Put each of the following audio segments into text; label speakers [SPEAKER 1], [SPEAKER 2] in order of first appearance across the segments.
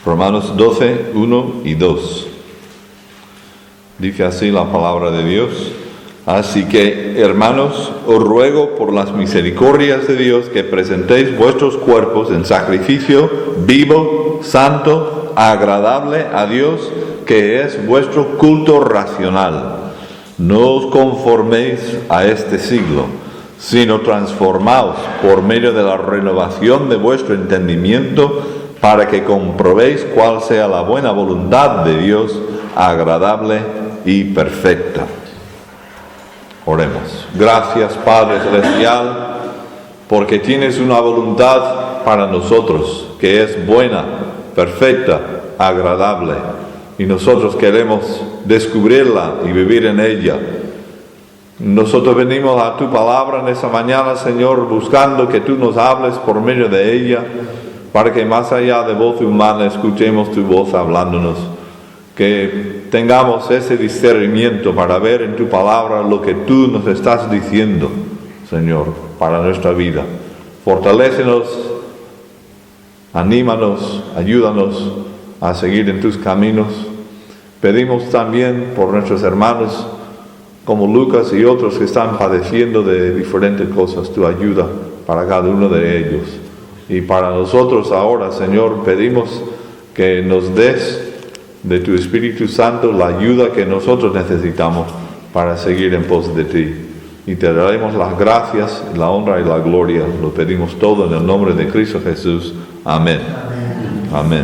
[SPEAKER 1] Romanos 12, 1 y 2. Dice así la palabra de Dios. Así que, hermanos, os ruego por las misericordias de Dios que presentéis vuestros cuerpos en sacrificio vivo, santo, agradable a Dios, que es vuestro culto racional. No os conforméis a este siglo, sino transformaos por medio de la renovación de vuestro entendimiento, para que comprobéis cuál sea la buena voluntad de Dios, agradable y perfecta. Oremos. Gracias, Padre Celestial, porque tienes una voluntad para nosotros que es buena, perfecta, agradable, y nosotros queremos descubrirla y vivir en ella. Nosotros venimos a tu palabra en esta mañana, Señor, buscando que tú nos hables por medio de ella, para que más allá de voz humana escuchemos tu voz hablándonos, que tengamos ese discernimiento para ver en tu palabra lo que tú nos estás diciendo, Señor, para nuestra vida. Fortalécenos, anímanos, ayúdanos a seguir en tus caminos. Pedimos también por nuestros hermanos como Lucas y otros que están padeciendo de diferentes cosas, tu ayuda para cada uno de ellos. Y para nosotros ahora, Señor, pedimos que nos des de tu Espíritu Santo la ayuda que nosotros necesitamos para seguir en pos de ti. Y te daremos las gracias, la honra y la gloria. Lo pedimos todo en el nombre de Cristo Jesús. Amén. Amén.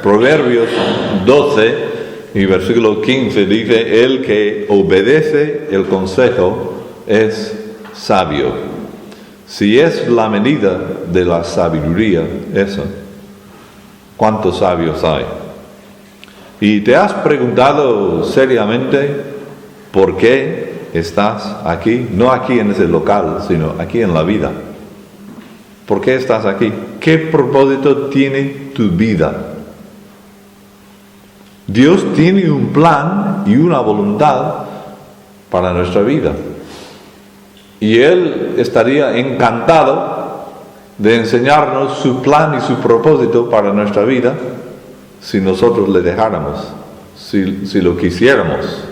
[SPEAKER 1] Proverbios 12 y versículo 15 dice: el que obedece el consejo es sabio. Si es la medida de la sabiduría esa, ¿cuántos sabios hay? ¿Y te has preguntado seriamente por qué estás aquí? No aquí en ese local, sino aquí en la vida. ¿Por qué estás aquí? ¿Qué propósito tiene tu vida? Dios tiene un plan y una voluntad para nuestra vida. Y Él estaría encantado de enseñarnos su plan y su propósito para nuestra vida si nosotros le dejáramos, si lo quisiéramos.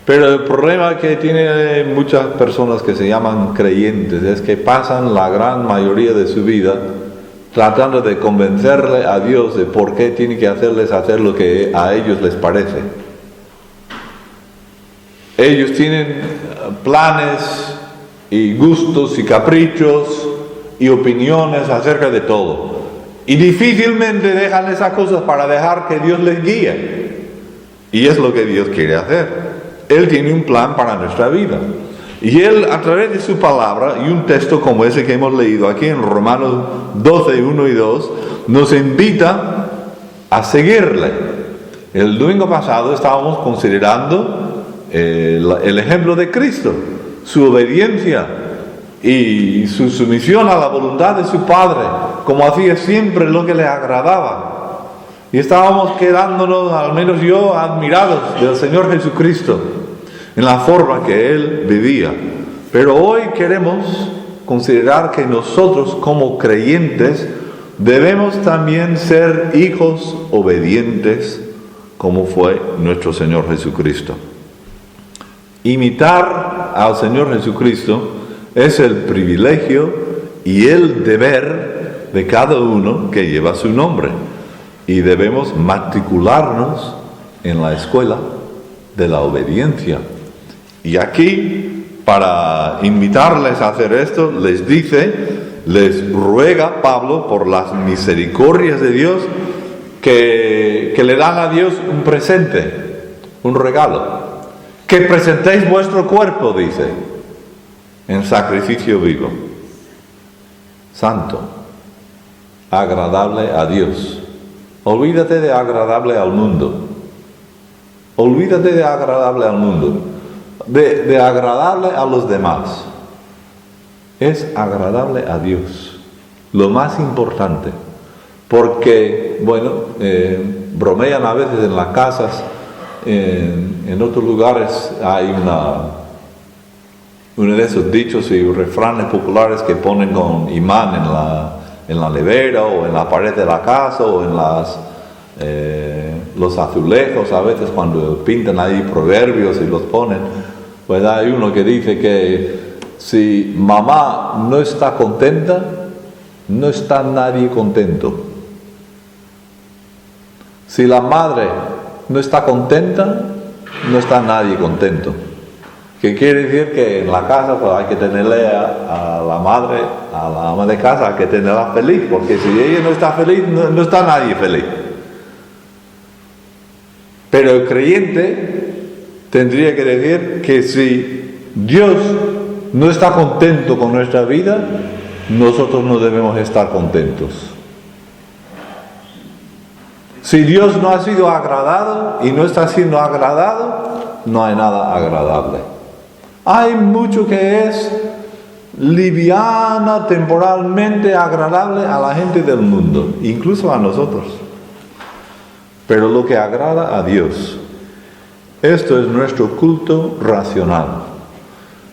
[SPEAKER 1] Pero el problema que tienen muchas personas que se llaman creyentes es que pasan la gran mayoría de su vida tratando de convencerle a Dios de por qué tiene que hacerles hacer lo que a ellos les parece. Ellos tienen planes y gustos y caprichos y opiniones acerca de todo. Y difícilmente dejan esas cosas para dejar que Dios les guíe. Y es lo que Dios quiere hacer. Él tiene un plan para nuestra vida. Y Él, a través de su palabra y un texto como ese que hemos leído aquí en Romanos 12, 1 y 2, nos invita a seguirle. El domingo pasado estábamos considerando el ejemplo de Cristo, su obediencia y su sumisión a la voluntad de su Padre, como hacía siempre lo que le agradaba. Y estábamos quedándonos, al menos yo, admirados del Señor Jesucristo en la forma que Él vivía. Pero hoy queremos considerar que nosotros como creyentes debemos también ser hijos obedientes como fue nuestro Señor Jesucristo. Imitar al Señor Jesucristo es el privilegio y el deber de cada uno que lleva su nombre. Y debemos matricularnos en la escuela de la obediencia. Y aquí, para invitarles a hacer esto, les ruega Pablo por las misericordias de Dios que le dan a Dios un presente, un regalo. Que presentéis vuestro cuerpo, dice, en sacrificio vivo, santo, agradable a Dios. Olvídate de agradable al mundo. Olvídate de agradable al mundo. De agradable a los demás. Es agradable a Dios. Lo más importante. Porque, bromean a veces en las casas. En otros lugares hay uno de esos dichos y refranes populares que ponen con imán en la nevera o en la pared de la casa o en los azulejos. A veces cuando pintan ahí proverbios y los ponen, pues hay uno que dice que si mamá no está contenta, no está nadie contento. Si la madre no está contenta, no está nadie contento. Que quiere decir que en la casa pues hay que tenerle a la madre, a la ama de casa, hay que tenerla feliz, porque si ella no está feliz, no está nadie feliz. Pero el creyente tendría que decir que si Dios no está contento con nuestra vida, nosotros no debemos estar contentos. Si Dios no ha sido agradado y no está siendo agradado, no hay nada agradable. Hay mucho que es liviana, temporalmente agradable a la gente del mundo, incluso a nosotros. Pero lo que agrada a Dios, esto es nuestro culto racional.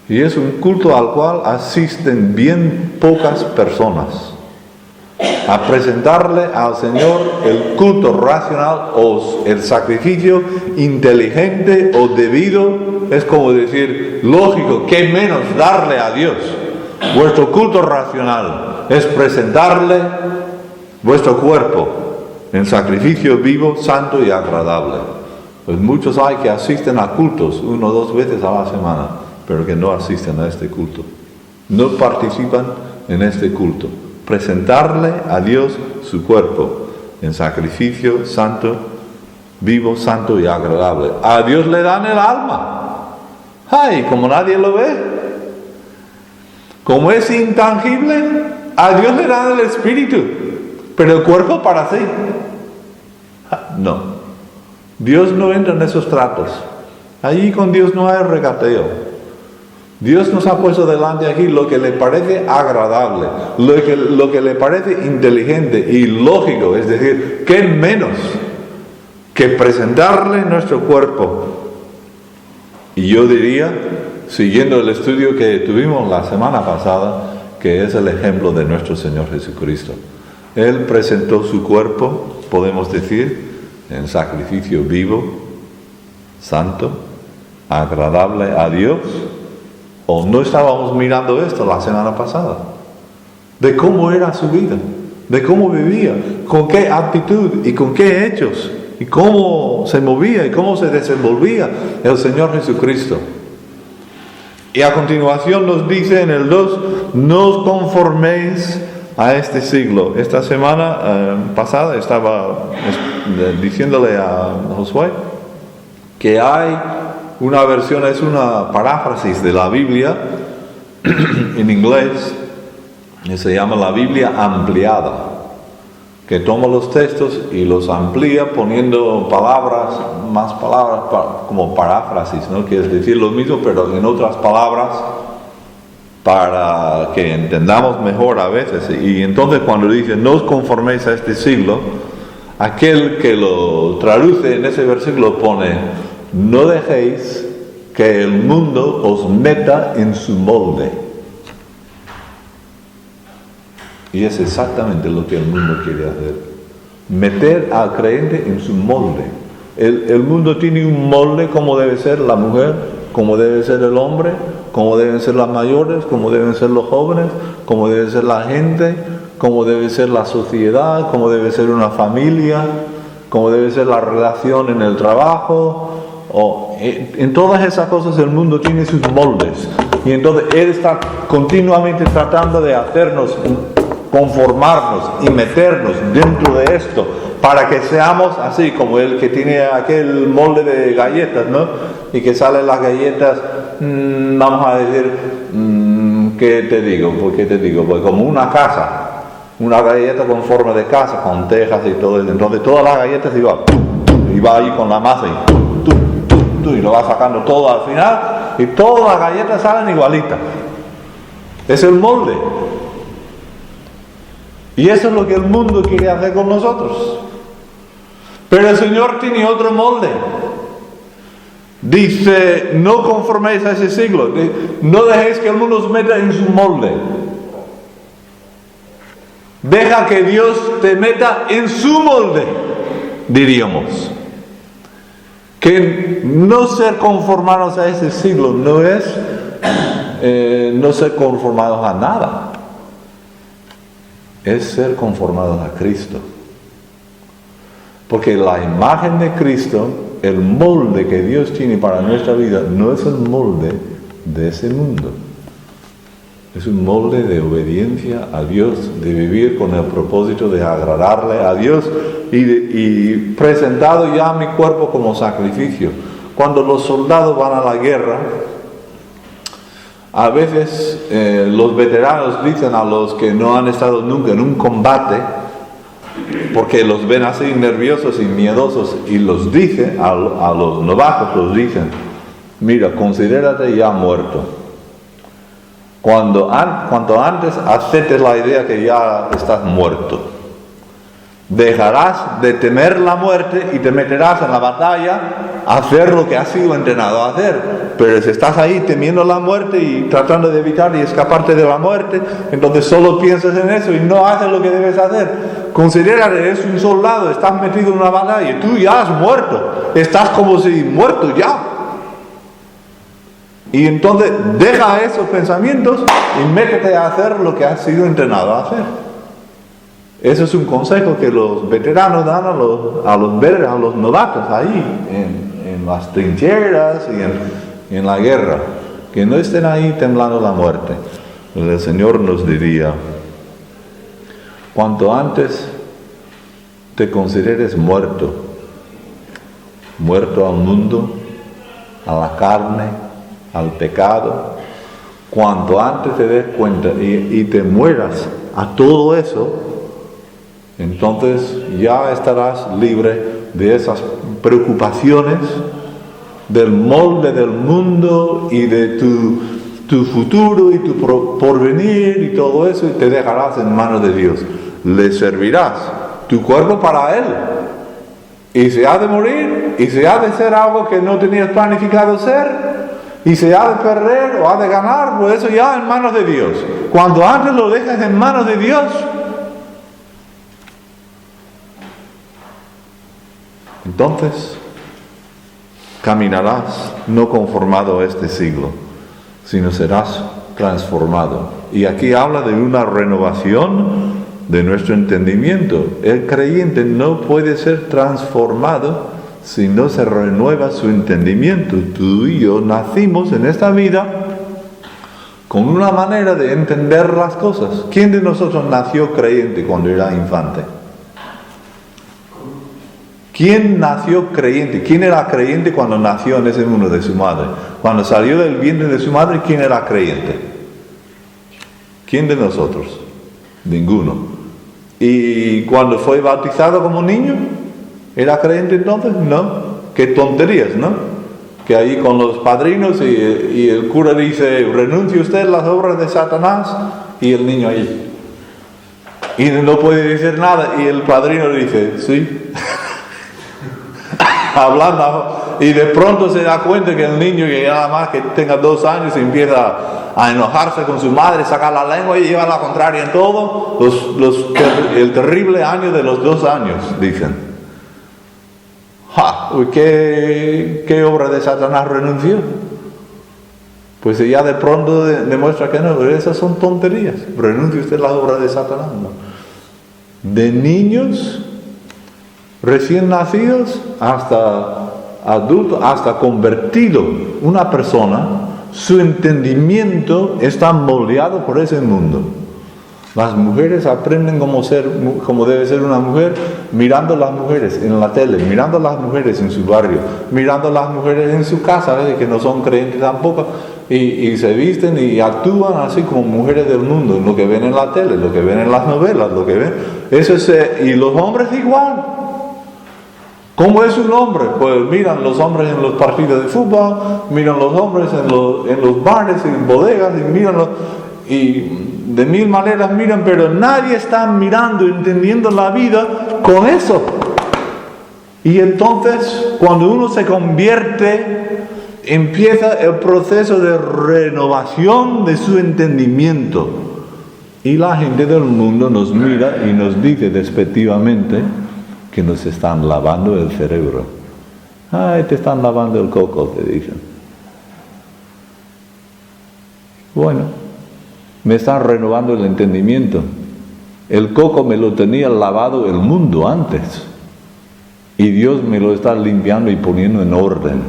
[SPEAKER 1] Y es un culto al cual asisten bien pocas personas. A presentarle al Señor el culto racional o el sacrificio inteligente o debido, es como decir, lógico, ¿qué menos darle a Dios? Vuestro culto racional es presentarle vuestro cuerpo en sacrificio vivo, santo y agradable. Pues muchos hay que asisten a cultos 1 o 2 veces a la semana, pero que no asisten a este culto, no participan en este culto. Presentarle a Dios su cuerpo en sacrificio santo, vivo, santo y agradable. A Dios le dan el alma. ¡Ay! Como nadie lo ve, como es intangible, a Dios le dan el espíritu, pero el cuerpo para sí. No, Dios no entra en esos tratos. Allí con Dios no hay regateo. Dios nos ha puesto delante aquí lo que le parece agradable, lo que le parece inteligente y lógico, es decir, ¿qué menos que presentarle nuestro cuerpo? Y yo diría, siguiendo el estudio que tuvimos la semana pasada, que es el ejemplo de nuestro Señor Jesucristo. Él presentó su cuerpo, podemos decir, en sacrificio vivo, santo, agradable a Dios. ¿O no estábamos mirando esto la semana pasada? De cómo era su vida, de cómo vivía, con qué actitud y con qué hechos, y cómo se movía y cómo se desenvolvía el Señor Jesucristo. Y a continuación nos dice en el 2, no os conforméis a este siglo. Esta semana pasada estaba diciéndole a Josué que hay una versión, es una paráfrasis de la Biblia en inglés, que se llama la Biblia ampliada, que toma los textos y los amplía poniendo más palabras como paráfrasis, ¿no? Que es decir lo mismo pero en otras palabras para que entendamos mejor a veces. Y entonces cuando dice no os conforméis a este siglo, aquel que lo traduce en ese versículo pone no dejéis que el mundo os meta en su molde. Y es exactamente lo que el mundo quiere hacer. Meter al creyente en su molde. El mundo tiene un molde como debe ser la mujer, como debe ser el hombre, como deben ser las mayores, como deben ser los jóvenes, como debe ser la gente, como debe ser la sociedad, como debe ser una familia, como debe ser la relación en el trabajo. En todas esas cosas el mundo tiene sus moldes. Y entonces Él está continuamente tratando de hacernos conformarnos y meternos dentro de esto para que seamos así como el que tiene aquel molde de galletas, ¿no? Y que salen las galletas, vamos a decir, ¿qué te digo? ¿Por qué te digo? Pues como una casa, una galleta con forma de casa, con tejas y todo eso. Entonces todas las galletas iba ahí con la masa y lo va sacando todo al final y todas las galletas salen igualitas. Es el molde. Y eso es lo que el mundo quiere hacer con nosotros. Pero el Señor tiene otro molde. Dice, no conforméis a ese siglo. No dejéis que el mundo os meta en su molde. Deja que Dios te meta en su molde, diríamos. Que no ser conformados a ese siglo no es no ser conformados a nada. Es ser conformados a Cristo. Porque la imagen de Cristo, el molde que Dios tiene para nuestra vida, no es el molde de ese mundo. Es un molde de obediencia a Dios, de vivir con el propósito de agradarle a Dios y presentado ya mi cuerpo como sacrificio. Cuando los soldados van a la guerra, a veces los veteranos dicen a los que no han estado nunca en un combate, porque los ven así nerviosos y miedosos, y los dice a los novatos, los dicen: mira, considérate ya muerto. Cuanto antes aceptes la idea que ya estás muerto, dejarás de temer la muerte y te meterás en la batalla a hacer lo que has sido entrenado a hacer. Pero si estás ahí temiendo la muerte y tratando de evitar y escaparte de la muerte, entonces solo piensas en eso y no haces lo que debes hacer. Considera que eres un soldado, estás metido en una batalla y tú ya has muerto, estás como si muerto ya. Y entonces deja esos pensamientos y métete a hacer lo que has sido entrenado a hacer. Ese es un consejo que los veteranos dan a los novatos ahí, en las trincheras y en la guerra. Que no estén ahí temblando la muerte. El Señor nos diría: cuanto antes te consideres muerto al mundo, a la carne, al pecado, cuanto antes te des cuenta y te mueras a todo eso, entonces ya estarás libre de esas preocupaciones, del molde del mundo y de tu futuro y tu porvenir y todo eso, y te dejarás en manos de Dios. Le servirás tu cuerpo para Él, y se ha de morir, y se ha de ser algo que no tenías planificado ser, y se ha de perder o ha de ganar, pues eso ya en manos de Dios. Cuando antes lo dejas en manos de Dios, entonces caminarás no conformado a este siglo, sino serás transformado. Y aquí habla de una renovación de nuestro entendimiento. El creyente no puede ser transformado si no se renueva su entendimiento. Tú y yo nacimos en esta vida con una manera de entender las cosas. ¿Quién de nosotros nació creyente cuando era infante? ¿Quién nació creyente? ¿Quién era creyente cuando nació en ese mundo de su madre? Cuando salió del vientre de su madre, ¿quién era creyente? ¿Quién de nosotros? Ninguno. ¿Y cuando fue bautizado como niño? ¿Era creyente entonces? No. Qué tonterías, ¿no? Que ahí con los padrinos y el cura dice: renuncie usted a las obras de Satanás, y el niño ahí. Y no puede decir nada, y el padrino dice: sí. Hablando, y de pronto se da cuenta que el niño, que nada más que tenga 2 años, empieza a enojarse con su madre, sacar la lengua y lleva la contraria en todo. El terrible año de los 2 años, dicen. ¿Qué obra de Satanás renunció? Pues ya de pronto demuestra que no, pero esas son tonterías. Renuncie usted a las obras de Satanás, no. De niños recién nacidos hasta adultos, hasta convertido una persona, su entendimiento está moldeado por ese mundo. Las mujeres aprenden cómo debe ser una mujer mirando a las mujeres en la tele, mirando a las mujeres en su barrio, mirando a las mujeres en su casa, ¿ves? Que no son creyentes tampoco, y se visten y actúan así como mujeres del mundo, lo que ven en la tele, lo que ven en las novelas, lo que ven. Eso es, y los hombres igual. ¿Cómo es un hombre? Pues miran los hombres en los partidos de fútbol, miran los hombres en los bares, en bodegas, y miran y de mil maneras miran, pero nadie está mirando, entendiendo la vida con eso. Y entonces, cuando uno se convierte, empieza el proceso de renovación de su entendimiento. Y la gente del mundo nos mira y nos dice despectivamente que nos están lavando el cerebro. Ay, te están lavando el coco, te dicen. Bueno, me están renovando el entendimiento. El coco me lo tenía lavado el mundo antes. Y Dios me lo está limpiando y poniendo en orden.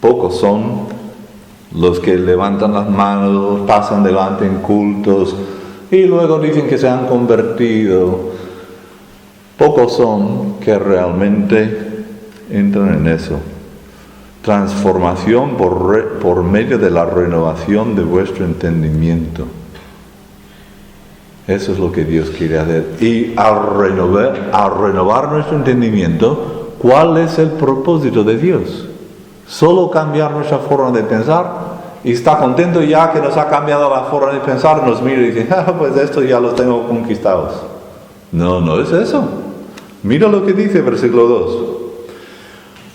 [SPEAKER 1] Pocos son los que levantan las manos, pasan delante en cultos y luego dicen que se han convertido. Pocos son que realmente entran en eso. Transformación por medio de la renovación de vuestro entendimiento. Eso es lo que Dios quiere hacer. Y al renovar nuestro entendimiento, ¿cuál es el propósito de Dios? Solo cambiar nuestra forma de pensar y está contento ya que nos ha cambiado la forma de pensar, nos mira y dice, pues esto ya lo tengo conquistados. No, no es eso. Mira lo que dice versículo 2.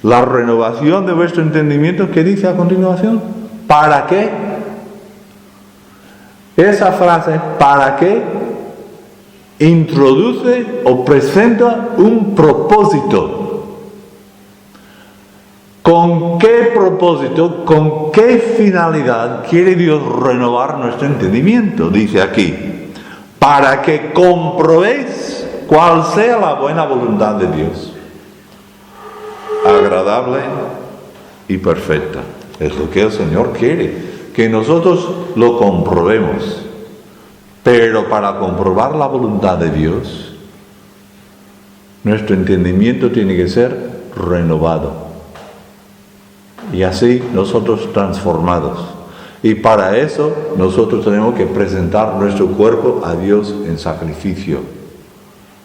[SPEAKER 1] La renovación de vuestro entendimiento, ¿qué dice a continuación? ¿Para qué? Esa frase, ¿para qué? Introduce o presenta un propósito. ¿Con qué propósito, con qué finalidad quiere Dios renovar nuestro entendimiento? Dice aquí, para que comprobéis cuál sea la buena voluntad de Dios, agradable y perfecta. Es lo que el Señor quiere, que nosotros lo comprobemos. Pero para comprobar la voluntad de Dios, nuestro entendimiento tiene que ser renovado. Y así nosotros transformados. Y para eso nosotros tenemos que presentar nuestro cuerpo a Dios en sacrificio.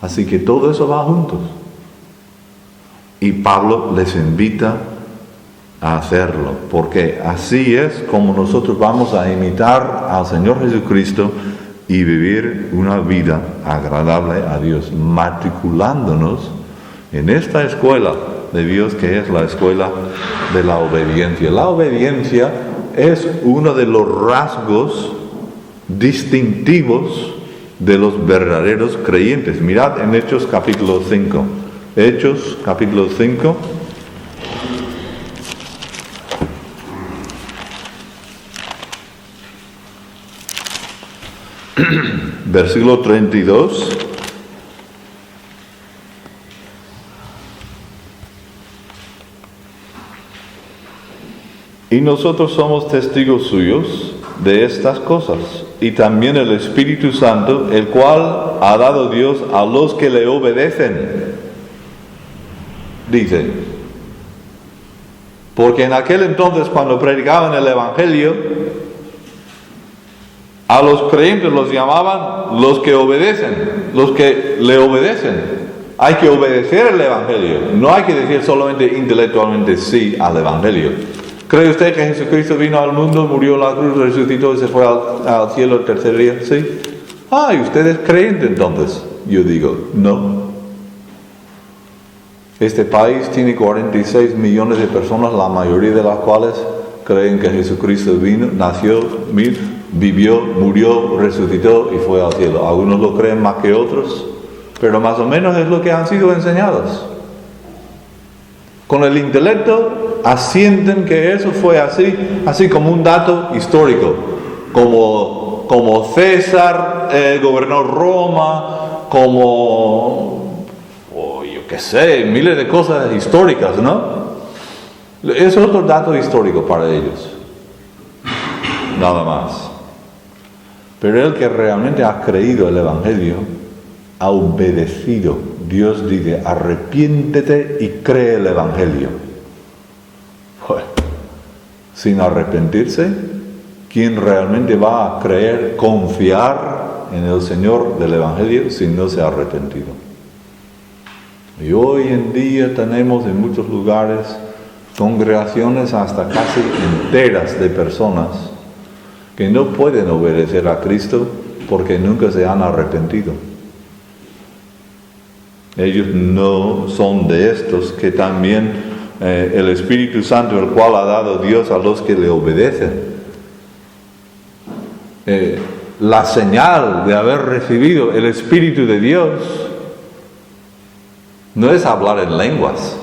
[SPEAKER 1] Así que todo eso va juntos. Y Pablo les invita a hacerlo, porque así es como nosotros vamos a imitar al Señor Jesucristo y vivir una vida agradable a Dios, matriculándonos en esta escuela de Dios que es la escuela de la obediencia. La obediencia es uno de los rasgos distintivos de los verdaderos creyentes. Mirad en Hechos capítulo 5. Hechos capítulo 5. Versículo 32. Y nosotros somos testigos suyos de estas cosas, y también el Espíritu Santo, el cual ha dado Dios a los que le obedecen. Dice, porque en aquel entonces cuando predicaban el Evangelio, a los creyentes los llamaban los que obedecen, los que le obedecen. Hay que obedecer el Evangelio, no hay que decir solamente intelectualmente sí al Evangelio. ¿Cree usted que Jesucristo vino al mundo, murió en la cruz, resucitó y se fue al cielo el tercer día? ¿Sí? ¿Y ustedes creen entonces? Yo digo, no. Este país tiene 46 millones de personas, la mayoría de las cuales creen que Jesucristo vino, nació, vivió, murió, resucitó y fue al cielo. Algunos lo creen más que otros, pero más o menos es lo que han sido enseñados. Con el intelecto asienten que eso fue así como un dato histórico, como César gobernó Roma, como, yo qué sé, miles de cosas históricas, ¿no? Es otro dato histórico para ellos, nada más. Pero el que realmente ha creído el Evangelio, ha obedecido. Dios dice, arrepiéntete y cree el Evangelio. Bueno, sin arrepentirse, ¿quién realmente va a creer, confiar en el Señor del Evangelio si no se ha arrepentido? Y hoy en día tenemos en muchos lugares congregaciones hasta casi enteras de personas que no pueden obedecer a Cristo porque nunca se han arrepentido. Ellos no son de estos que también el Espíritu Santo, el cual ha dado Dios a los que le obedecen. la señal de haber recibido el Espíritu de Dios no es hablar en lenguas.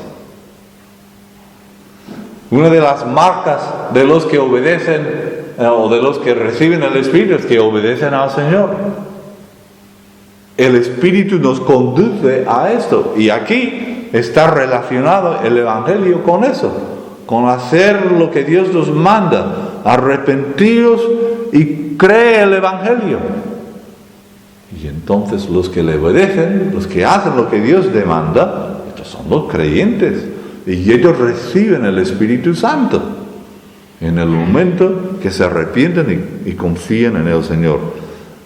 [SPEAKER 1] Una de las marcas de los que obedecen o de los que reciben el Espíritu es que obedecen al Señor. El Espíritu nos conduce a esto, y aquí está relacionado el Evangelio con eso, con hacer lo que Dios nos manda, arrepentiros y cree el Evangelio. Y entonces los que le obedecen, los que hacen lo que Dios demanda, estos son los creyentes, y ellos reciben el Espíritu Santo en el momento que se arrepienten y confían en el Señor.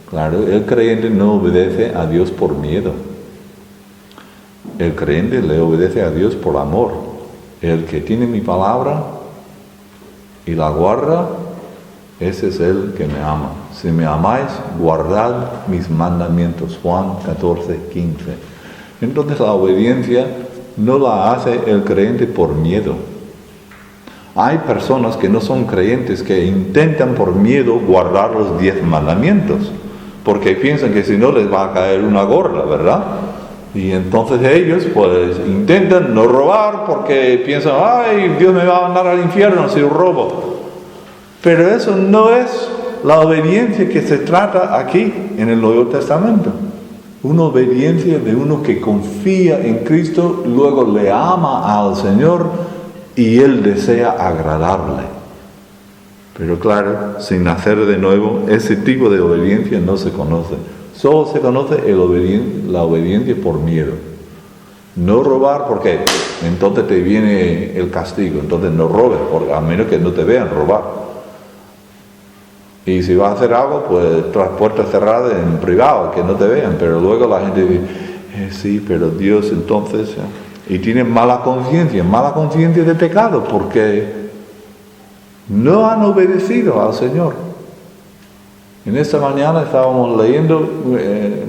[SPEAKER 1] Claro, el creyente no obedece a Dios por miedo. El creyente le obedece a Dios por amor. El que tiene mi palabra y la guarda, ese es el que me ama. Si me amáis, guardad mis mandamientos. Juan 14:15. Entonces la obediencia no la hace el creyente por miedo. Hay personas que no son creyentes que intentan por miedo guardar los 10 mandamientos, porque piensan que si no les va a caer una gorda, ¿verdad? Y entonces ellos pues intentan no robar porque piensan, ay, Dios me va a mandar al infierno si robo. Pero eso no es la obediencia que se trata aquí en el Nuevo Testamento. Una obediencia de uno que confía en Cristo, luego le ama al Señor y Él desea agradarle. Pero claro, sin nacer de nuevo, ese tipo de obediencia no se conoce. Solo se conoce la obediencia por miedo. No robar porque entonces te viene el castigo. Entonces no robes, porque a menos que no te vean robar. Y si vas a hacer algo, pues tras puertas cerradas en privado, que no te vean. Pero luego la gente dice, sí, pero Dios entonces... Y tienen mala conciencia de pecado, porque no han obedecido al Señor. En esta mañana estábamos leyendo,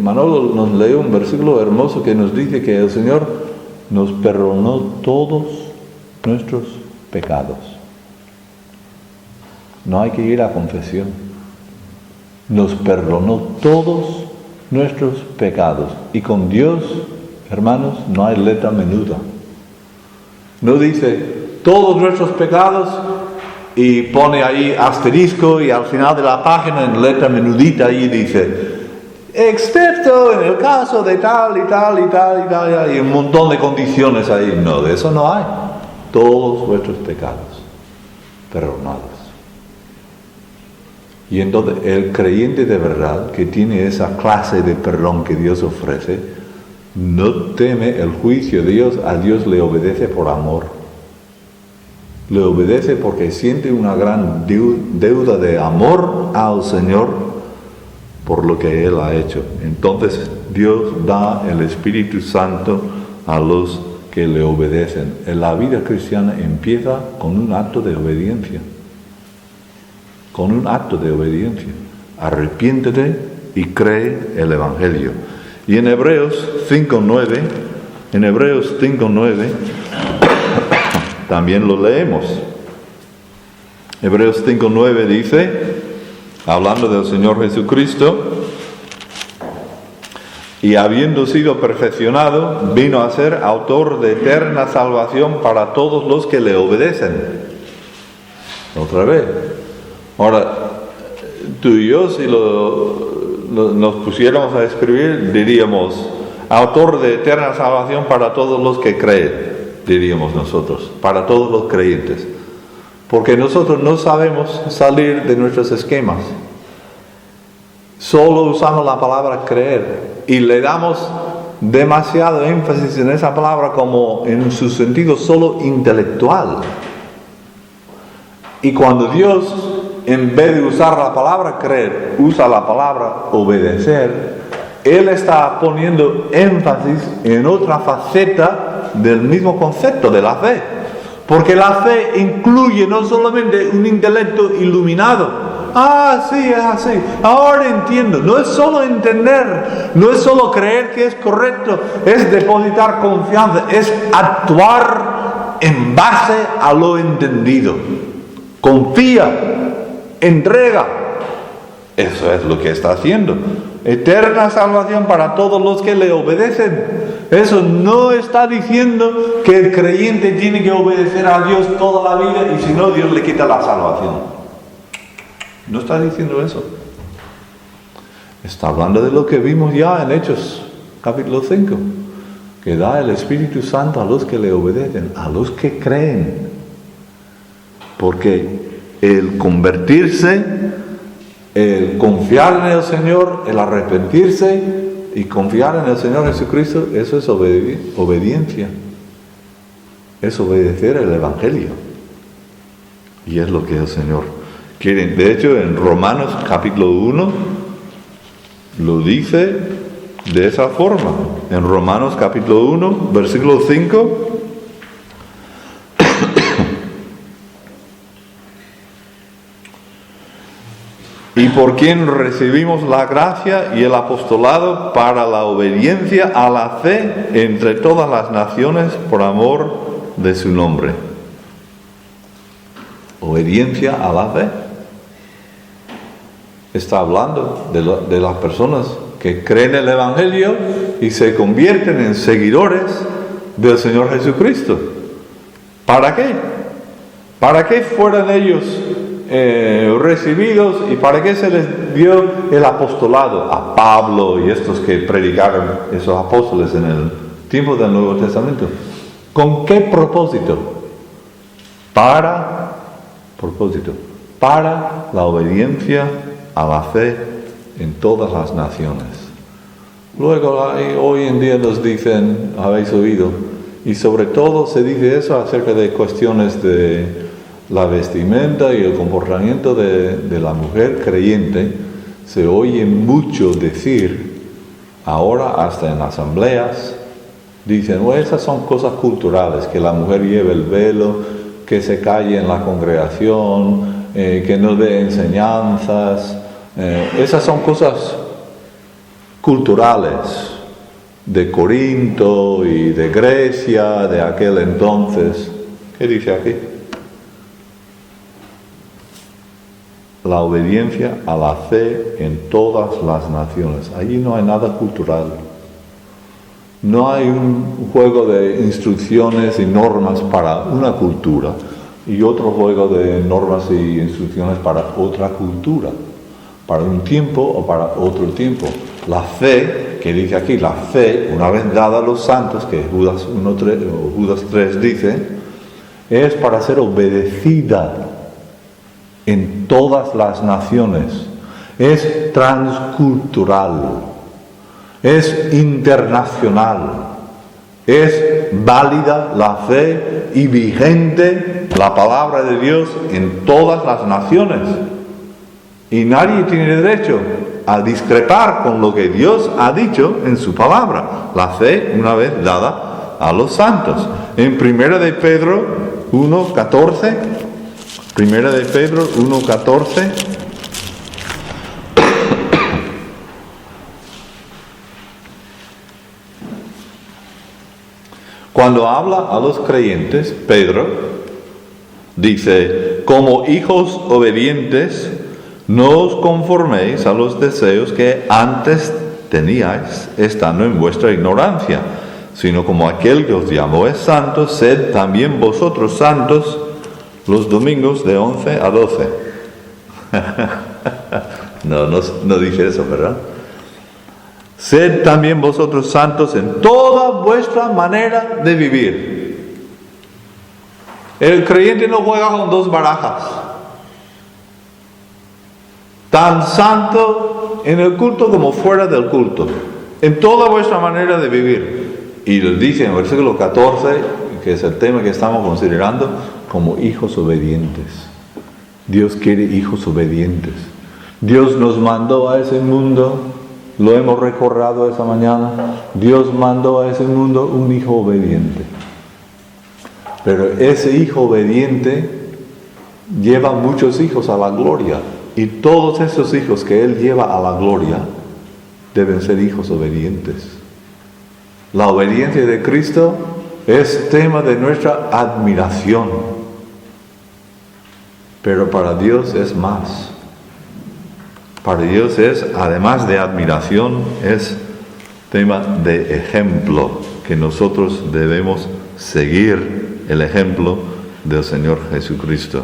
[SPEAKER 1] Manolo nos leyó un versículo hermoso que nos dice que el Señor nos perdonó todos nuestros pecados. No hay que ir a confesión. Nos perdonó todos nuestros pecados. Y con Dios, hermanos, no hay letra menuda. No dice todos nuestros pecados y pone ahí asterisco y al final de la página en letra menudita ahí dice excepto en el caso de tal y tal y tal y tal, y un montón de condiciones ahí. No, de eso no hay. Todos vuestros pecados perdonados. Y entonces el creyente de verdad que tiene esa clase de perdón que Dios ofrece, no teme el juicio de Dios. A Dios le obedece por amor. Le obedece porque siente una gran deuda de amor al Señor por lo que Él ha hecho. Entonces Dios da el Espíritu Santo a los que le obedecen. La vida cristiana empieza con un acto de obediencia. Con un acto de obediencia. Arrepiéntete y cree el Evangelio. Y en Hebreos 5:9, también lo leemos. Hebreos 5:9 dice, hablando del Señor Jesucristo, y habiendo sido perfeccionado, vino a ser autor de eterna salvación para todos los que le obedecen. Otra vez. Ahora, tú y yo, si nos pusiéramos a escribir, diríamos, autor de eterna salvación para todos los que creen, diríamos nosotros, para todos los creyentes. Porque nosotros no sabemos salir de nuestros esquemas. Solo usamos la palabra creer y le damos demasiado énfasis en esa palabra como en su sentido solo intelectual. Y cuando Dios, en vez de usar la palabra creer, usa la palabra obedecer, Él está poniendo énfasis en otra faceta del mismo concepto de la fe. Porque la fe incluye no solamente un intelecto iluminado. Ah, sí, es así. Ahora entiendo. No es solo entender, no es solo creer que es correcto, es depositar confianza, es actuar en base a lo entendido. Confía, entrega. Eso es lo que está haciendo. Eterna salvación para todos los que le obedecen. Eso no está diciendo que el creyente tiene que obedecer a Dios toda la vida y si no, Dios le quita la salvación. No está diciendo eso. Está hablando de lo que vimos ya en Hechos, capítulo 5, que da el Espíritu Santo a los que le obedecen, a los que creen. Porque el convertirse, el confiar en el Señor, el arrepentirse y confiar en el Señor Jesucristo, eso es obediencia. Es obedecer el Evangelio. Y es lo que el Señor quiere. De hecho, en Romanos capítulo 1 lo dice de esa forma. En Romanos capítulo 1, versículo 5. Y por quien recibimos la gracia y el apostolado para la obediencia a la fe entre todas las naciones por amor de su nombre. Obediencia a la fe. Está hablando de las personas que creen el Evangelio y se convierten en seguidores del Señor Jesucristo. ¿Para qué? ¿Para qué fueran ellos recibidos y para qué se les dio el apostolado a Pablo y estos que predicaron, esos apóstoles en el tiempo del Nuevo Testamento? ¿Con qué propósito? Para la obediencia a la fe en todas las naciones. Luego hoy en día nos dicen, habéis oído, y sobre todo se dice eso acerca de cuestiones de la vestimenta y el comportamiento de la mujer creyente. Se oye mucho decir, ahora hasta en asambleas, dicen, bueno, esas son cosas culturales, que la mujer lleve el velo, que se calle en la congregación, que no dé enseñanzas. Esas son cosas culturales de Corinto y de Grecia, de aquel entonces. ¿Qué dice aquí? La obediencia a la fe en todas las naciones. Allí no hay nada cultural. No hay un juego de instrucciones y normas para una cultura y otro juego de normas y instrucciones para otra cultura, para un tiempo o para otro tiempo. La fe, que dice aquí, la fe, una vez dada a los santos, que Judas 3 dice, es para ser obedecida en todas las naciones. Es transcultural, es internacional, es válida la fe y vigente la palabra de Dios en todas las naciones. Y nadie tiene derecho a discrepar con lo que Dios ha dicho en su palabra. La fe una vez dada a los santos. En 1 de Pedro 1:14, 1 de Pedro 1:14, cuando habla a los creyentes, Pedro dice, como hijos obedientes, no os conforméis a los deseos que antes teníais, estando en vuestra ignorancia, sino como aquel que os llamó es santo, sed también vosotros santos los domingos de 11 a 12. No dice eso, ¿verdad? Sed también vosotros santos en toda vuestra manera de vivir. El creyente no juega con dos barajas. Tan santo en el culto como fuera del culto. En toda vuestra manera de vivir. Y lo dice en el versículo 14, que es el tema que estamos considerando, como hijos obedientes. Dios quiere hijos obedientes. Dios nos mandó a ese mundo, lo hemos recordado esa mañana, Dios mandó a ese mundo un hijo obediente. Pero ese hijo obediente lleva muchos hijos a la gloria. Y todos esos hijos que Él lleva a la gloria deben ser hijos obedientes. La obediencia de Cristo es tema de nuestra admiración. Pero para Dios es más. para Dios es, además de admiración, es tema de ejemplo, que nosotros debemos seguir el ejemplo del Señor Jesucristo.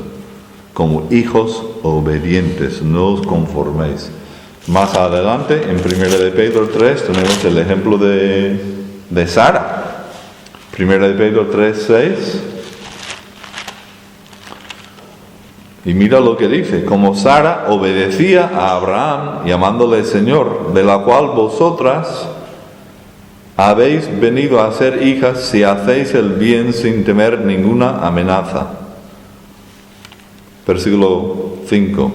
[SPEAKER 1] Como hijos obedientes, no os conforméis. Más adelante, en 1 de Pedro 3, tenemos el ejemplo de Sara. 1 de Pedro 3, 6. Y mira lo que dice: como Sara obedecía a Abraham, llamándole Señor, de la cual vosotras habéis venido a ser hijas si hacéis el bien sin temer ninguna amenaza. Versículo 5.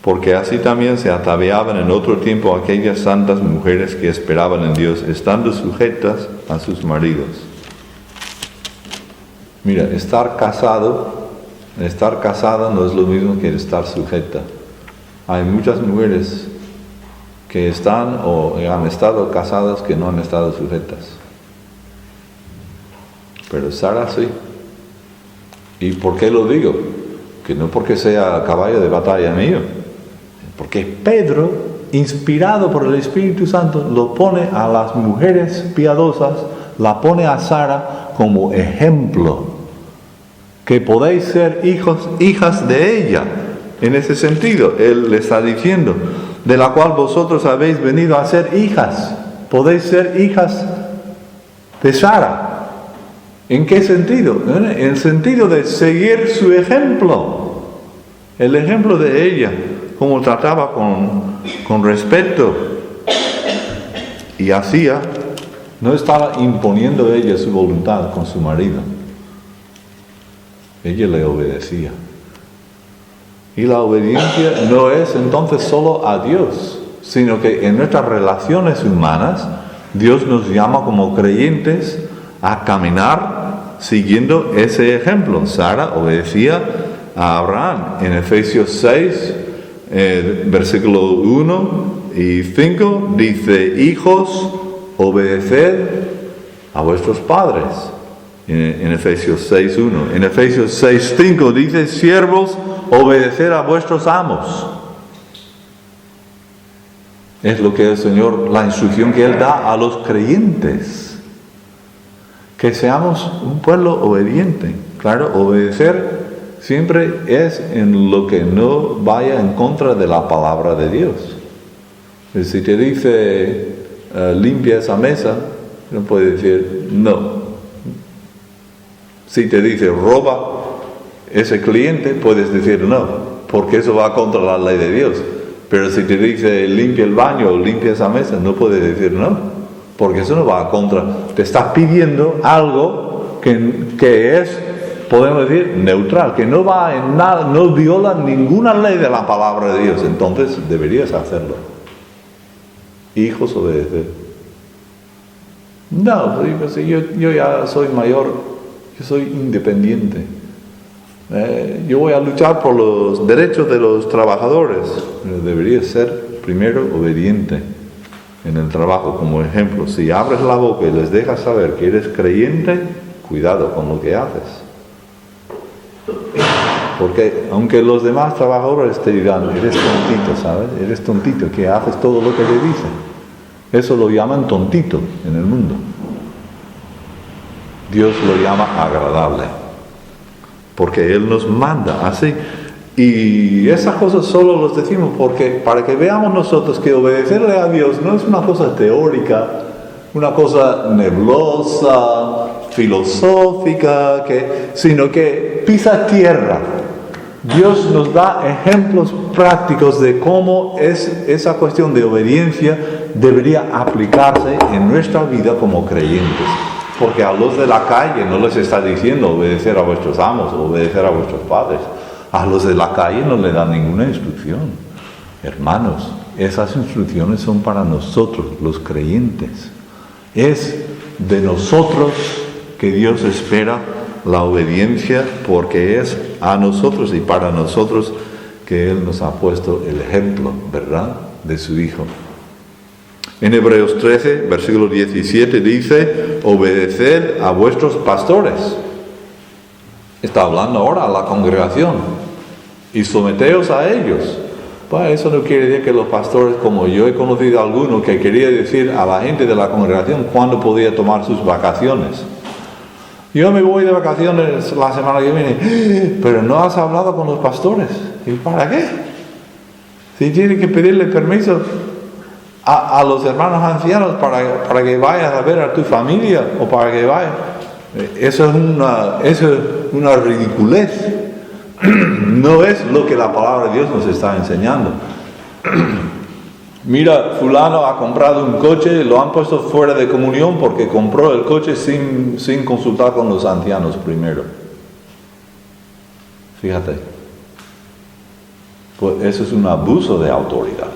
[SPEAKER 1] Porque así también se ataviaban en otro tiempo aquellas santas mujeres que esperaban en Dios, estando sujetas a sus maridos. Mira, estar casada no es lo mismo que estar sujeta. Hay muchas mujeres que están o han estado casadas que no han estado sujetas. Pero Sara sí. ¿Y por qué lo digo? Que no porque sea caballo de batalla mío, porque Pedro, inspirado por el Espíritu Santo, lo pone a las mujeres piadosas, la pone a Sara como ejemplo, que podéis ser hijas de ella. En ese sentido, él le está diciendo, de la cual vosotros habéis venido a ser hijas, podéis ser hijas de Sara. ¿En qué sentido? En el sentido de seguir su ejemplo, el ejemplo de ella, cómo trataba con respeto y hacía, no estaba imponiendo ella su voluntad con su marido, ella le obedecía. Y la obediencia no es entonces solo a Dios, sino que en nuestras relaciones humanas Dios nos llama como creyentes a caminar siguiendo ese ejemplo. Sara obedecía a Abraham. En Efesios 6, versículo 1 y 5, dice: hijos, obedeced a vuestros padres. En Efesios 6:1. En Efesios 6:5 dice: siervos, obedeced a vuestros amos. Es lo que el Señor, la instrucción que Él da a los creyentes. Que seamos un pueblo obediente. Claro, obedecer siempre es en lo que no vaya en contra de la palabra de Dios. Si te dice limpia esa mesa, no puedes decir no. Si te dice roba ese cliente, puedes decir no, porque eso va contra la ley de Dios. Pero si te dice limpia el baño o limpia esa mesa, no puedes decir no, porque eso no va contra. Te está pidiendo algo que es, podemos decir, neutral, que no va en nada, no viola ninguna ley de la palabra de Dios. Entonces deberías hacerlo. Hijos, obedecer. No, yo ya soy mayor. Yo soy independiente. Yo voy a luchar por los derechos de los trabajadores. Pero deberías ser primero obediente en el trabajo, como ejemplo. Si abres la boca y les dejas saber que eres creyente, cuidado con lo que haces. Porque aunque los demás trabajadores te dirán: eres tontito, ¿sabes? Eres tontito, que haces todo lo que te dicen. Eso lo llaman tontito en el mundo. Dios lo llama agradable, porque Él nos manda así. Y esas cosas solo los decimos porque para que veamos nosotros que obedecerle a Dios no es una cosa teórica, una cosa nebulosa, filosófica, sino que pisa tierra. Dios nos da ejemplos prácticos de cómo esa cuestión de obediencia debería aplicarse en nuestra vida como creyentes. Porque a los de la calle no les está diciendo obedecer a vuestros amos, obedecer a vuestros padres. A los de la calle no le dan ninguna instrucción. Hermanos, esas instrucciones son para nosotros, los creyentes. Es de nosotros que Dios espera la obediencia, porque es a nosotros y para nosotros que Él nos ha puesto el ejemplo, ¿verdad?, de su Hijo. En Hebreos 13, versículo 17 dice: obedeced a vuestros pastores. Está hablando ahora a la congregación. Y someteos a ellos, Pues eso no quiere decir que los pastores, como yo he conocido a algunos, que quería decir a la gente de la congregación cuándo podía tomar sus vacaciones. Yo me voy de vacaciones la semana que viene, pero no has hablado con los pastores. ¿Y para qué? Si tienes que pedirle permiso a los hermanos ancianos para que vayas a ver a tu familia o para que vayas. Eso es una ridiculez. No es lo que la palabra de Dios nos está enseñando. Mira, fulano ha comprado un coche, lo han puesto fuera de comunión porque compró el coche sin consultar con los ancianos primero. Fíjate. Pues eso es un abuso de autoridad.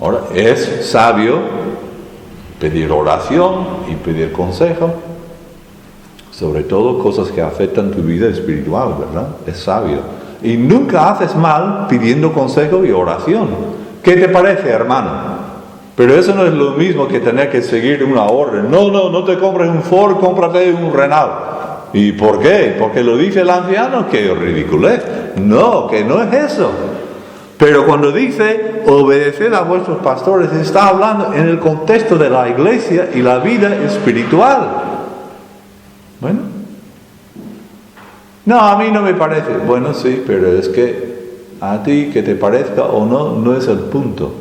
[SPEAKER 1] Ahora, es sabio pedir oración y pedir consejo, sobre todo cosas que afectan tu vida espiritual, ¿verdad? Es sabio. Y nunca haces mal pidiendo consejo y oración. ¿Qué te parece, hermano? Pero eso no es lo mismo que tener que seguir una orden. No te compres un Ford, cómprate un Renault. ¿Y por qué? Porque lo dice el anciano. ¡Qué ridiculez! No, que no es eso. Pero cuando dice obedeced a vuestros pastores, está hablando en el contexto de la iglesia y la vida espiritual. Bueno, no, a mí no me parece. Bueno, sí, pero es que a ti que te parezca o no, no es el punto.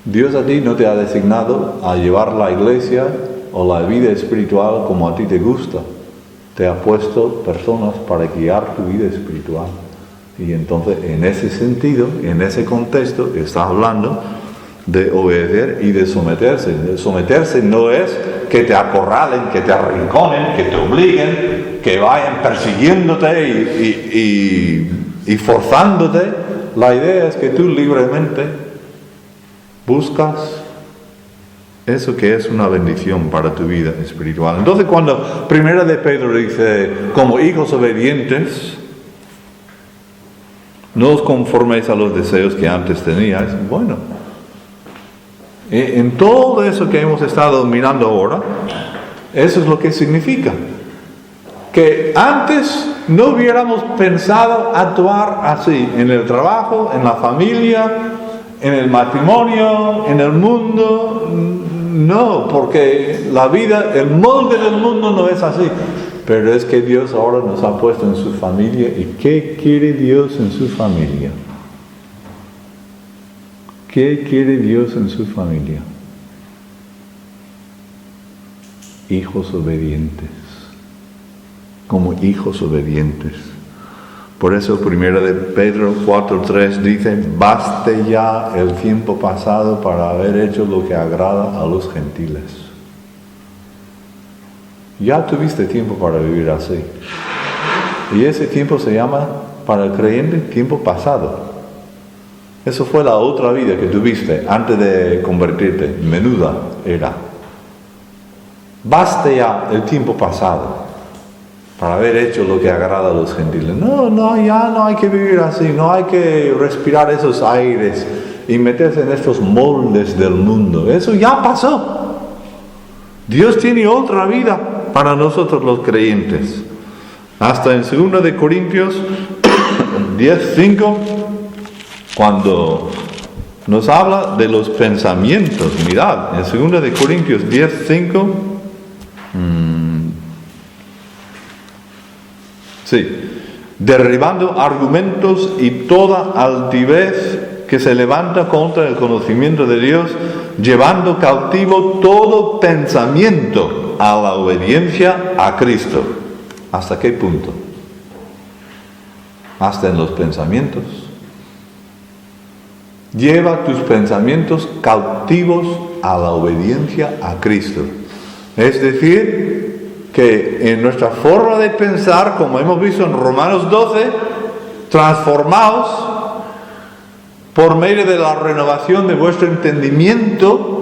[SPEAKER 1] Dios a ti no te ha designado a llevar la iglesia o la vida espiritual como a ti te gusta. Te ha puesto personas para guiar tu vida espiritual. Y entonces, en ese sentido, en ese contexto, está hablando de obedecer y de someterse. De someterse no es que te acorralen, que te arrinconen, que te obliguen, que vayan persiguiéndote y forzándote. La idea es que tú libremente buscas eso que es una bendición para tu vida espiritual. Entonces, cuando Primera de Pedro dice, como hijos obedientes, no os conforméis a los deseos que antes teníais. Bueno, en todo eso que hemos estado mirando ahora, eso es lo que significa. Que antes no hubiéramos pensado actuar así, en el trabajo, en la familia, en el matrimonio, en el mundo. No, porque la vida, el molde del mundo no es así. Pero es que Dios ahora nos ha puesto en su familia. ¿Y qué quiere Dios en su familia? ¿Qué quiere Dios en su familia? Hijos obedientes. Como hijos obedientes. Por eso 1 de Pedro 4:3 dice, baste ya el tiempo pasado para haber hecho lo que agrada a los gentiles. Ya tuviste tiempo para vivir así. Y ese tiempo se llama, para el creyente, tiempo pasado. Eso fue la otra vida que tuviste antes de convertirte. Menuda era. Baste ya el tiempo pasado para haber hecho lo que agrada a los gentiles. Ya no hay que vivir así. No hay que respirar esos aires y meterse en estos moldes del mundo. Eso ya pasó. Dios tiene otra vida para nosotros los creyentes. Hasta en 2 de Corintios 10:5, cuando nos habla de los pensamientos. Mirad, en 2 de Corintios 10:5, derribando argumentos y toda altivez que se levanta contra el conocimiento de Dios, llevando cautivo todo pensamiento a la obediencia a Cristo. ¿Hasta qué punto? Hasta en los pensamientos. Lleva tus pensamientos cautivos a la obediencia a Cristo. Es decir, que en nuestra forma de pensar, como hemos visto en Romanos 12, transformaos por medio de la renovación de vuestro entendimiento.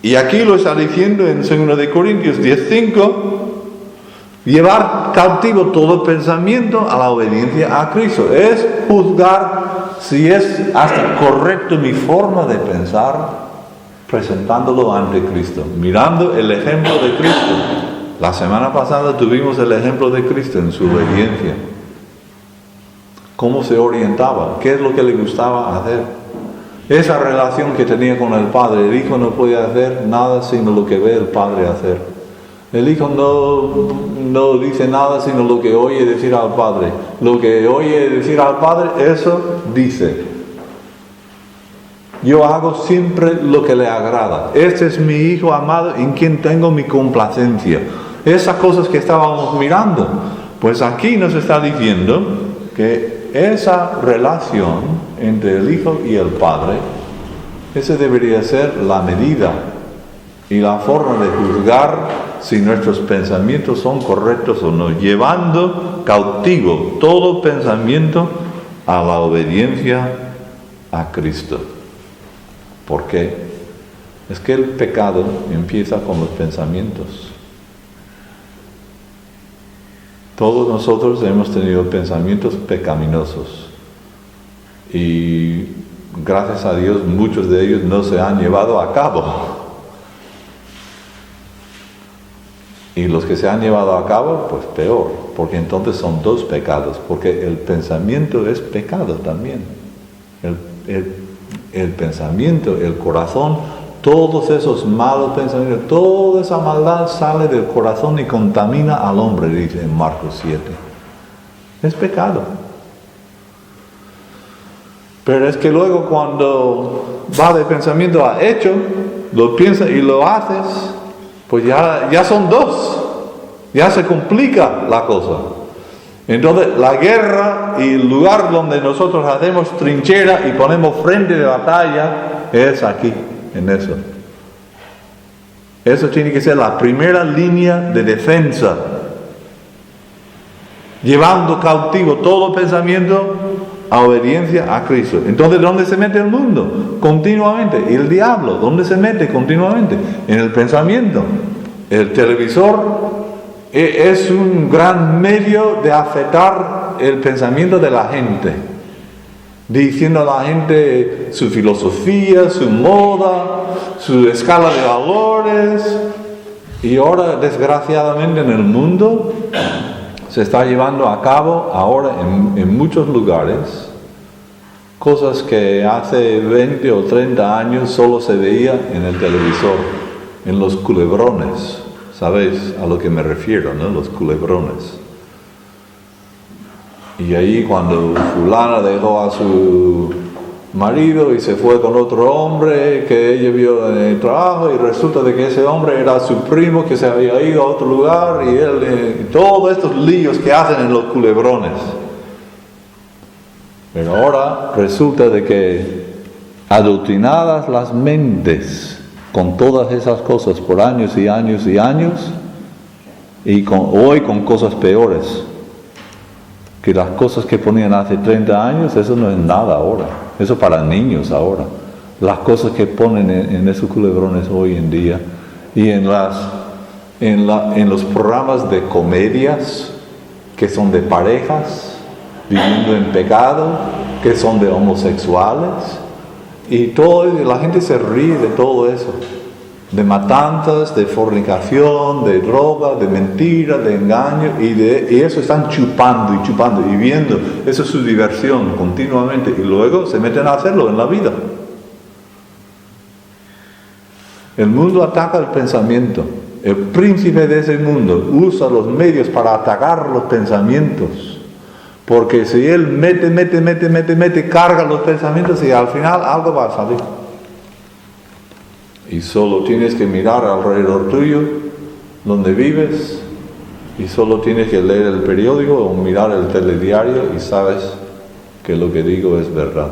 [SPEAKER 1] Y aquí lo está diciendo en 2 de Corintios 10:5, llevar cautivo todo pensamiento a la obediencia a Cristo. Es juzgar si es hasta correcto mi forma de pensar, presentándolo ante Cristo, mirando el ejemplo de Cristo. La semana pasada tuvimos el ejemplo de Cristo en su obediencia. cómo se orientaba, qué es lo que le gustaba hacer. Esa relación que tenía con el Padre. El Hijo no puede hacer nada sino lo que ve el Padre hacer. El Hijo no dice nada sino lo que oye decir al Padre. Lo que oye decir al Padre, eso dice. Yo hago siempre lo que le agrada. Este es mi Hijo amado en quien tengo mi complacencia. Esas cosas que estábamos mirando, pues aquí nos está diciendo que esa relación entre el Hijo y el Padre, esa debería ser la medida y la forma de juzgar si nuestros pensamientos son correctos o no, llevando cautivo todo pensamiento a la obediencia a Cristo. ¿Por qué? Es que el pecado empieza con los pensamientos. Todos nosotros hemos tenido pensamientos pecaminosos y gracias a Dios muchos de ellos no se han llevado a cabo. Y los que se han llevado a cabo, pues peor, porque entonces son dos pecados, porque el pensamiento es pecado también. El pensamiento, el corazón, todos esos malos pensamientos, toda esa maldad sale del corazón y contamina al hombre, dice en Marcos 7. Es pecado. Pero es que luego cuando va de pensamiento a hecho, lo piensas y lo haces, pues ya son dos. Ya se complica la cosa. Entonces la guerra y el lugar donde nosotros hacemos trinchera y ponemos frente de batalla es aquí, en eso. Eso tiene que ser la primera línea de defensa, llevando cautivo todo pensamiento a obediencia a Cristo. Entonces, ¿dónde se mete el mundo? Continuamente. ¿Y el diablo? ¿Dónde se mete continuamente? En el pensamiento. El televisor es un gran medio de afectar el pensamiento de la gente, diciendo a la gente su filosofía, su moda, su escala de valores. Y ahora, desgraciadamente, en el mundo se está llevando a cabo ahora en muchos lugares cosas que hace 20 o 30 años solo se veía en el televisor, en los culebrones. ¿Sabéis a lo que me refiero, no? Los culebrones. Y ahí cuando fulana dejó a su marido y se fue con otro hombre que ella vio en el trabajo, y resulta de que ese hombre era su primo que se había ido a otro lugar, y él, todos estos líos que hacen en los culebrones. Pero ahora resulta de que adoctrinadas las mentes con todas esas cosas por años y años y años, y hoy con cosas peores, que las cosas que ponían hace 30 años, eso no es nada ahora, eso para niños ahora. Las cosas que ponen en esos culebrones hoy en día, y en los programas de comedias, que son de parejas, viviendo en pecado, que son de homosexuales, y la gente se ríe de todo eso, de matanzas, de fornicación, de droga, de mentira, de engaño, y eso están chupando y chupando y viendo. Eso es su diversión continuamente, y luego se meten a hacerlo en la vida. El mundo ataca el pensamiento. El príncipe de ese mundo usa los medios para atacar los pensamientos. Porque si él mete, carga los pensamientos, y al final algo va a salir. Y solo tienes que mirar alrededor tuyo, donde vives, y solo tienes que leer el periódico o mirar el telediario y sabes que lo que digo es verdad.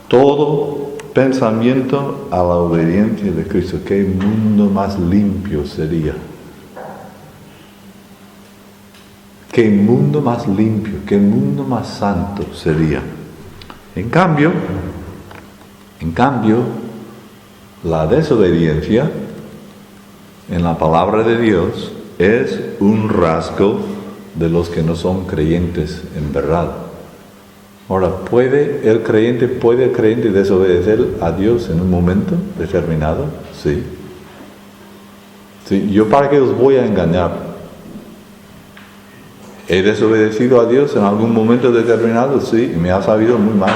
[SPEAKER 1] Todo pensamiento a la obediencia de Cristo. ¿Qué mundo más limpio sería? ¿Qué mundo más limpio, qué mundo más santo sería? En cambio, la desobediencia en la palabra de Dios es un rasgo de los que no son creyentes en verdad. Ahora, ¿puede el creyente desobedecer a Dios en un momento determinado? Sí. ¿Yo para qué os voy a engañar? ¿He desobedecido a Dios en algún momento determinado? Sí, y me ha sabido muy mal.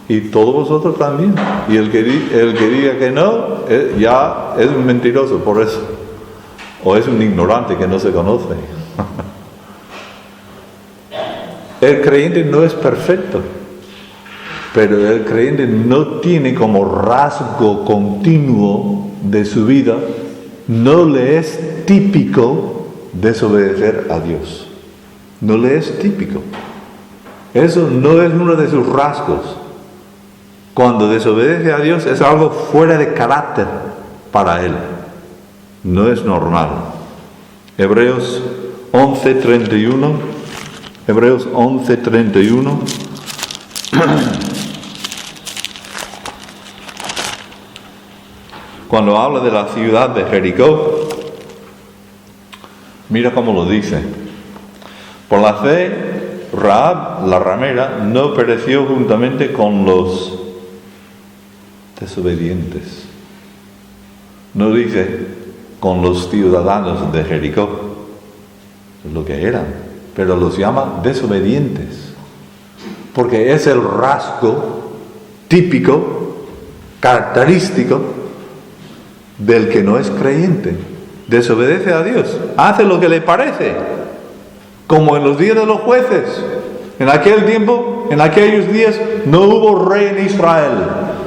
[SPEAKER 1] Y todos vosotros también. Y el que diga que no, ya es un mentiroso por eso. O es un ignorante que no se conoce. El creyente no es perfecto, pero el creyente no tiene como rasgo continuo de su vida, no le es típico desobedecer a Dios. No le es típico. Eso no es uno de sus rasgos. Cuando desobedece a Dios es algo fuera de carácter para él. No es normal. Hebreos 11:31. Hebreos 11:31. Cuando habla de la ciudad de Jericó, mira cómo lo dice. Por la fe, Rahab, la ramera, no pereció juntamente con los desobedientes. No dice con los ciudadanos de Jericó, es lo que eran, pero los llama desobedientes, porque es el rasgo típico, característico del que no es creyente. Desobedece a Dios, hace lo que le parece, como en los días de los jueces. En aquel tiempo, en aquellos días, no hubo rey en Israel,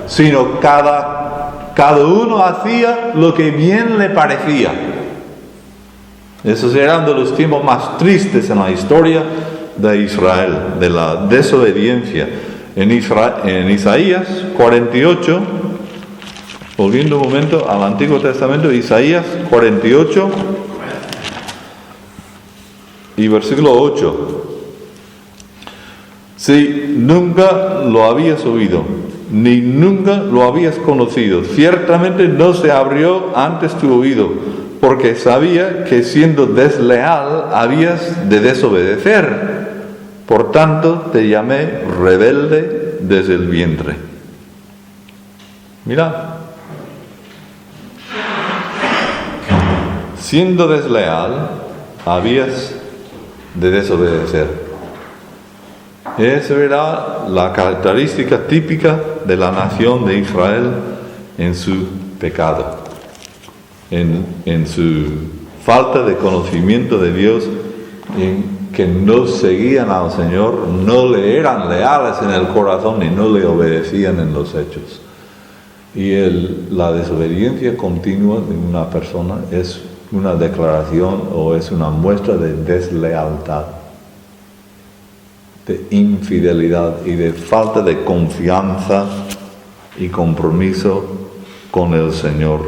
[SPEAKER 1] sino cada uno hacía lo que bien le parecía. Esos eran de los tiempos más tristes en la historia de Israel, de la desobediencia. En Isaías 48, volviendo un momento al Antiguo Testamento, Isaías 48 y versículo 8. Si nunca lo habías oído, ni nunca lo habías conocido, ciertamente no se abrió antes tu oído, porque sabía que siendo desleal habías de desobedecer. Por tanto te llamé rebelde desde el vientre. Mira, siendo desleal habías de desobedecer. Esa era la característica típica de la nación de Israel en su pecado, en su falta de conocimiento de Dios, en que no seguían al Señor, no le eran leales en el corazón y no le obedecían en los hechos. Y la desobediencia continua de una persona es una declaración o es una muestra de deslealtad, de infidelidad y de falta de confianza y compromiso con el Señor.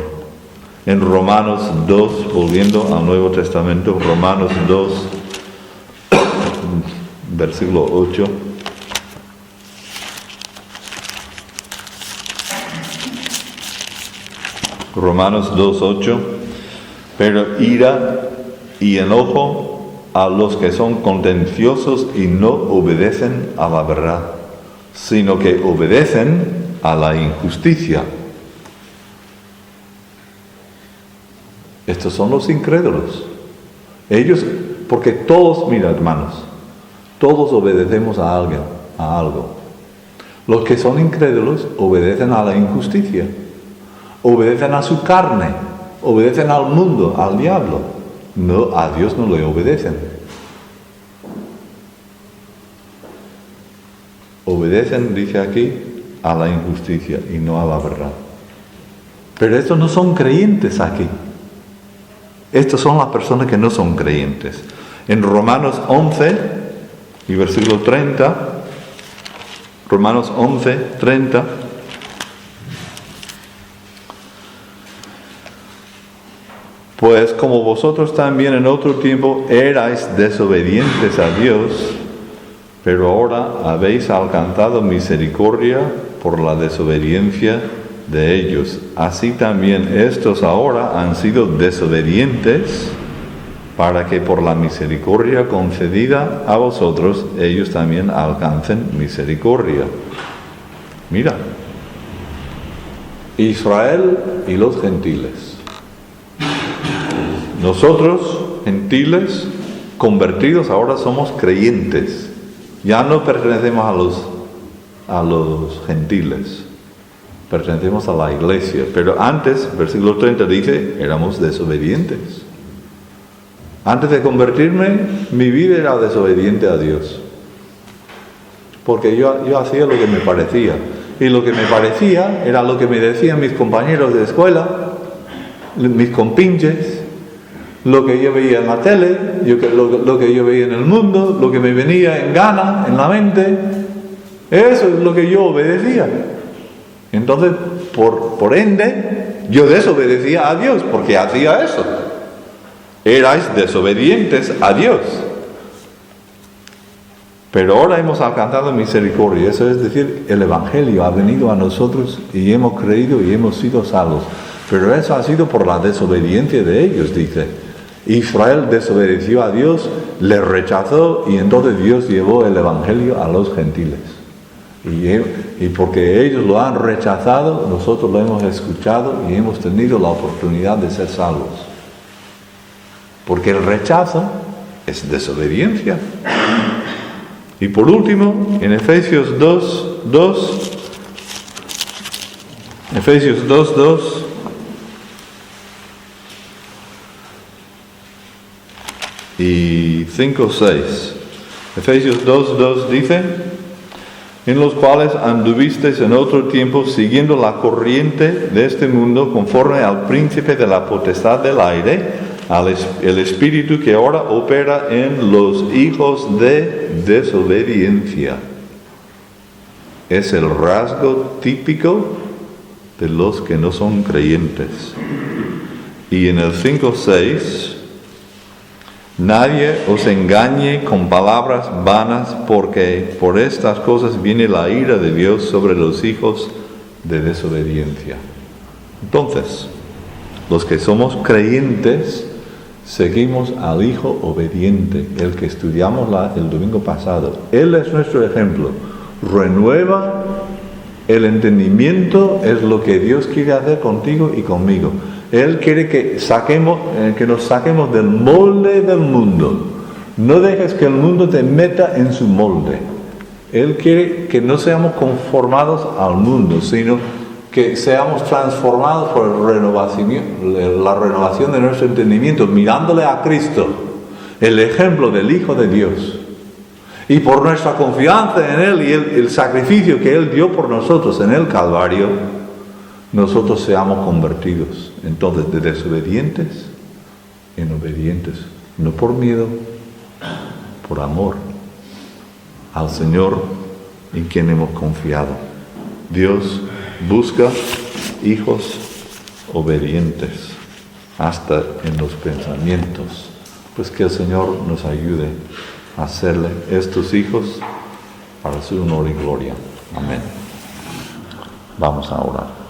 [SPEAKER 1] En Romanos 2, volviendo al Nuevo Testamento, Romanos 2, versículo 8. Romanos 2:8. Pero ira y enojo a los que son contenciosos y no obedecen a la verdad, sino que obedecen a la injusticia. Estos son los incrédulos. Ellos, porque todos, mira hermanos, todos obedecemos a alguien, a algo. Los que son incrédulos obedecen a la injusticia, obedecen a su carne, obedecen al mundo, al diablo. No, a Dios no le obedecen. Obedecen, dice aquí, a la injusticia y no a la verdad. Pero estos no son creyentes aquí. Estos son las personas que no son creyentes. En Romanos 11 y versículo 30, Romanos 11, 30, pues como vosotros también en otro tiempo erais desobedientes a Dios, pero ahora habéis alcanzado misericordia por la desobediencia de ellos. Así también estos ahora han sido desobedientes, para que por la misericordia concedida a vosotros, ellos también alcancen misericordia. Mira, Israel y los gentiles. Nosotros, gentiles, convertidos, ahora somos creyentes. Ya no pertenecemos a los gentiles, pertenecemos a la iglesia. Pero antes, versículo 30 dice, éramos desobedientes. Antes de convertirme, mi vida era desobediente a Dios. Porque yo hacía lo que me parecía. Y lo que me parecía era lo que me decían mis compañeros de escuela, mis compinches, lo que yo veía en la tele, lo que yo veía en el mundo, lo que me venía en gana, en la mente. Eso es lo que yo obedecía. Entonces, por ende, yo desobedecía a Dios porque hacía eso. Erais desobedientes a Dios. Pero ahora hemos alcanzado misericordia, eso es decir, el Evangelio ha venido a nosotros y hemos creído y hemos sido salvos. Pero eso ha sido por la desobediencia de ellos, dice. Israel desobedeció a Dios, le rechazó y entonces Dios llevó el Evangelio a los gentiles. Y porque ellos lo han rechazado, nosotros lo hemos escuchado y hemos tenido la oportunidad de ser salvos. Porque el rechazo es desobediencia. Y por último, en Efesios 2:2 y 5:6. Efesios 2:2 dice: en los cuales anduvisteis en otro tiempo siguiendo la corriente de este mundo, conforme al príncipe de la potestad del aire, el espíritu que ahora opera en los hijos de desobediencia. Es el rasgo típico de los que no son creyentes. Y en el 5:6, nadie os engañe con palabras vanas, porque por estas cosas viene la ira de Dios sobre los hijos de desobediencia. Entonces, los que somos creyentes seguimos al Hijo obediente, el que estudiamos el domingo pasado. Él es nuestro ejemplo. Renueva el entendimiento, es lo que Dios quiere hacer contigo y conmigo. Él quiere que nos saquemos del molde del mundo. No dejes que el mundo te meta en su molde. Él quiere que no seamos conformados al mundo, sino que seamos transformados por la renovación de nuestro entendimiento, mirándole a Cristo, el ejemplo del Hijo de Dios. Y por nuestra confianza en Él y el sacrificio que Él dio por nosotros en el Calvario, nosotros seamos convertidos. Entonces, de desobedientes en obedientes, no por miedo, por amor al Señor en quien hemos confiado. Dios busca hijos obedientes, hasta en los pensamientos. Pues que el Señor nos ayude a hacerle estos hijos para su honor y gloria. Amén. Vamos a orar.